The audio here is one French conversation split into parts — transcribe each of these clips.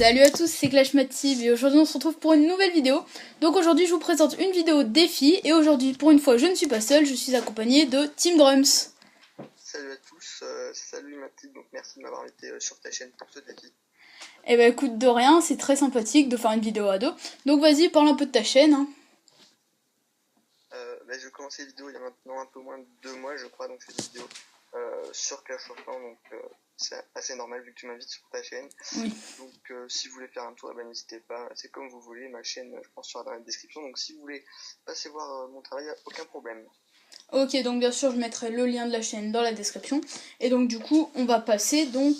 Salut à tous, c'est ClashMatTib et aujourd'hui on se retrouve pour une nouvelle vidéo. Donc aujourd'hui je vous présente une vidéo défi et aujourd'hui pour une fois je ne suis pas seule, je suis accompagnée de Team Drums. Salut à tous, salut Mathilde, donc merci de m'avoir invité sur ta chaîne pour ce défi. Et bah écoute, de rien, c'est très sympathique de faire une vidéo à deux. Donc vas-y, parle un peu de ta chaîne. Je vais commencer les vidéos il y a maintenant un peu moins de 2 mois je crois, donc je fais des vidéos sur Clash of Clans, donc c'est assez normal vu que tu m'invites sur ta chaîne. Oui. Donc si vous voulez faire un tour, n'hésitez pas, c'est comme vous voulez, ma chaîne je pense sera dans la description, donc si vous voulez passer voir mon travail, aucun problème. Ok, donc bien sûr je mettrai le lien de la chaîne dans la description. Et donc du coup on va passer donc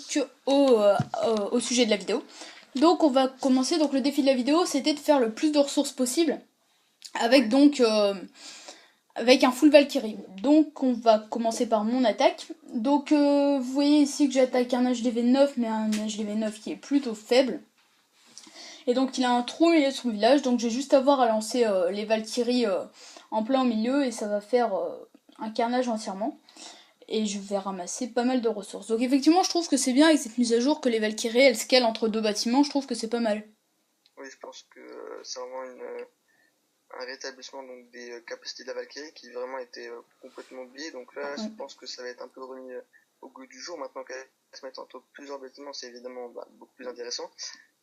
au sujet de la vidéo. Donc on va commencer, donc le défi de la vidéo c'était de faire le plus de ressources possible. Avec Ouais. donc avec un full Valkyrie. Donc on va commencer par mon attaque. Donc vous voyez ici que j'attaque un HDV 9, mais un HDV 9 qui est plutôt faible. Et donc il a un trou au milieu de son village, donc j'ai juste avoir à lancer les Valkyries en plein au milieu et ça va faire un carnage entièrement. Et je vais ramasser pas mal de ressources. Donc effectivement je trouve que c'est bien avec cette mise à jour que les Valkyries elles scalent entre deux bâtiments, je trouve que c'est pas mal. Oui, je pense que c'est vraiment un rétablissement donc des capacités de la Valkyrie qui vraiment étaient complètement oubliées. Donc là, je Ouais. pense que ça va être un peu remis au goût du jour. Maintenant qu'elle se mettre entre plusieurs bâtiments, c'est évidemment beaucoup plus intéressant.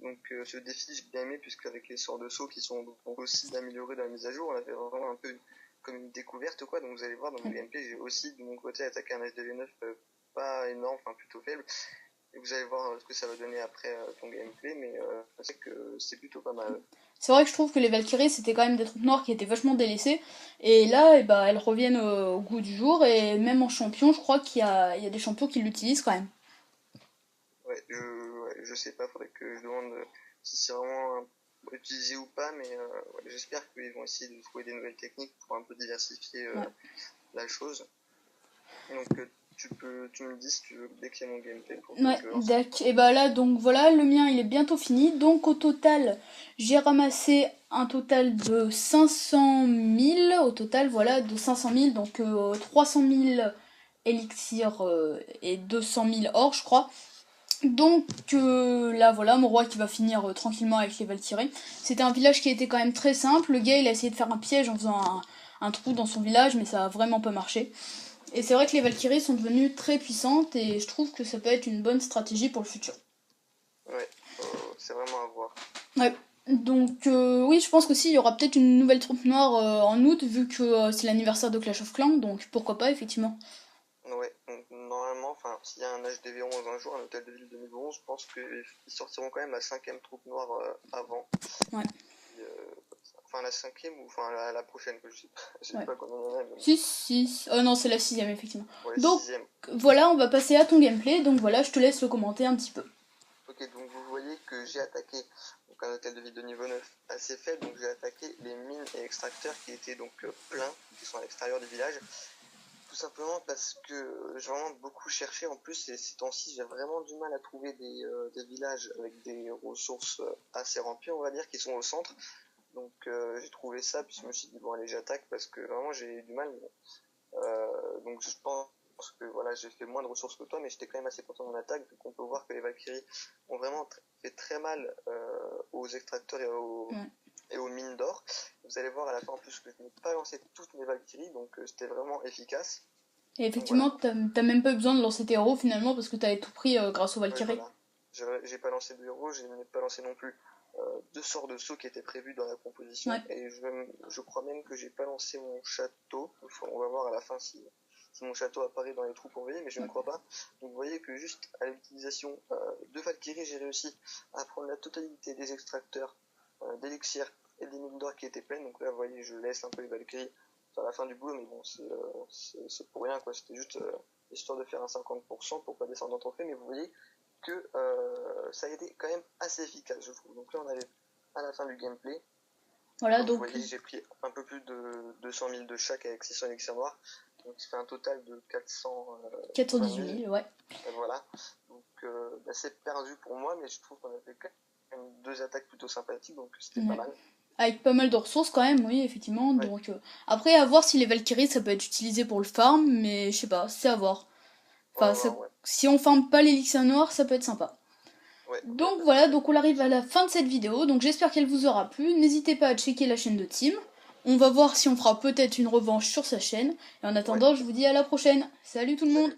Donc ce défi, j'ai bien aimé, puisqu'avec les sorts de saut qui sont donc aussi améliorés dans la mise à jour, on avait vraiment un peu comme une découverte, quoi. Donc vous allez voir, dans mon gameplay, j'ai aussi de mon côté attaqué un HDV9 pas énorme, enfin plutôt faible. Et vous allez voir ce que ça va donner après ton gameplay, mais c'est que c'est plutôt pas mal. C'est vrai que je trouve que les Valkyries c'était quand même des troupes noires qui étaient vachement délaissées. Et là, elles reviennent au goût du jour. Et même en champion, je crois qu'il y a des champions qui l'utilisent quand même. Ouais, je sais pas, faudrait que je demande si c'est vraiment utilisé ou pas, mais j'espère qu'ils vont essayer de trouver des nouvelles techniques pour un peu diversifier Ouais. la chose. Donc tu me dis si tu veux dès qu'il y a mon gameplay pour que Ouais, je le lance. d'accord. Et bah là, donc voilà, le mien il est bientôt fini. Donc au total, j'ai ramassé un total de 500 000. Au total, voilà, de 500 000. Donc 300 000 élixirs et 200 000 or, je crois. Donc là voilà mon roi qui va finir tranquillement avec les Valkyries. C'était un village qui était quand même très simple. Le gars il a essayé de faire un piège en faisant un trou dans son village mais ça a vraiment pas marché. Et c'est vrai que les Valkyries sont devenues très puissantes et je trouve que ça peut être une bonne stratégie pour le futur. Ouais, c'est vraiment à voir. Ouais. Donc oui je pense qu'aussi il y aura peut-être une nouvelle troupe noire en août vu que c'est l'anniversaire de Clash of Clans donc pourquoi pas effectivement. Ouais, donc normalement, enfin, s'il y a un HDV 11 un jour, un hôtel de ville 2011, je pense qu'ils sortiront quand même la 5e troupe noire avant. Ouais. Euh, enfin, la 5e ou enfin la prochaine, que je sais pas, je sais Ouais. pas combien il y en a, mais bon. 6. Oh non c'est la sixième effectivement. Ouais, Donc 6e. voilà on va passer à ton gameplay donc voilà je te laisse le commenter un petit peu. Ok, donc vous voyez que j'ai attaqué donc un hôtel de ville de niveau 9 assez faible, donc j'ai attaqué les mines et extracteurs qui étaient donc pleins, qui sont à l'extérieur du village. Tout simplement parce que j'ai vraiment beaucoup cherché. En plus, ces temps-ci, j'ai vraiment du mal à trouver des villages avec des ressources assez remplies, on va dire, qui sont au centre. Donc j'ai trouvé ça, puis je me suis dit, bon allez, j'attaque, parce que vraiment j'ai du mal. Donc je pense que voilà, j'ai fait moins de ressources que toi, mais j'étais quand même assez content de mon attaque. Donc on peut voir que les Valkyries ont vraiment fait très mal aux extracteurs Ouais. et aux mines d'or. Vous allez voir à la fin en plus que je n'ai pas lancé toutes mes Valkyries, donc c'était vraiment efficace. Et Donc effectivement, voilà. t'as même pas eu besoin de lancer tes héros finalement parce que t'avais tout pris grâce aux Ouais, Valkyries. voilà. J'ai pas lancé de héros, j'ai pas lancé non plus deux sorts de saut qui étaient prévus dans la Ouais. composition, et je crois même que j'ai pas lancé mon château. On va voir à la fin si mon château apparaît dans les trous convoyés, mais je ne crois pas. Donc vous voyez que juste à l'utilisation de Valkyrie, j'ai réussi à prendre la totalité des extracteurs d'élixir et des mines d'or qui étaient pleines. Donc là, vous voyez, je laisse un peu les Valkyries à la fin du boulot, mais bon, c'est pour rien, quoi. C'était juste histoire de faire un 50% pour pas descendre en trophée, mais vous voyez que ça a été quand même assez efficace, je trouve. Donc là, on arrive à la fin du gameplay. Voilà, Comme vous donc voyez, j'ai pris un peu plus de 200 000 de chaque avec 600 élixirs noirs. Donc ça fait un total de 420 418 000. 000, ouais. Voilà. Donc c'est perdu pour moi, mais je trouve qu'on a fait quand même deux attaques plutôt sympathiques, donc c'était pas Ouais. mal. Avec pas mal de ressources quand même, oui, effectivement. Ouais, Donc après, à voir si les Valkyries ça peut être utilisé pour le farm, mais je sais pas, c'est à voir. on va Enfin, voir, ouais. si on farm pas l'élixir noir, ça peut être sympa. Ouais. Donc voilà, donc on arrive à la fin de cette vidéo, donc j'espère qu'elle vous aura plu. N'hésitez pas à checker la chaîne de Tim. On va voir si on fera peut-être une revanche sur sa chaîne. Et en attendant, je vous dis à la prochaine. Salut tout le monde!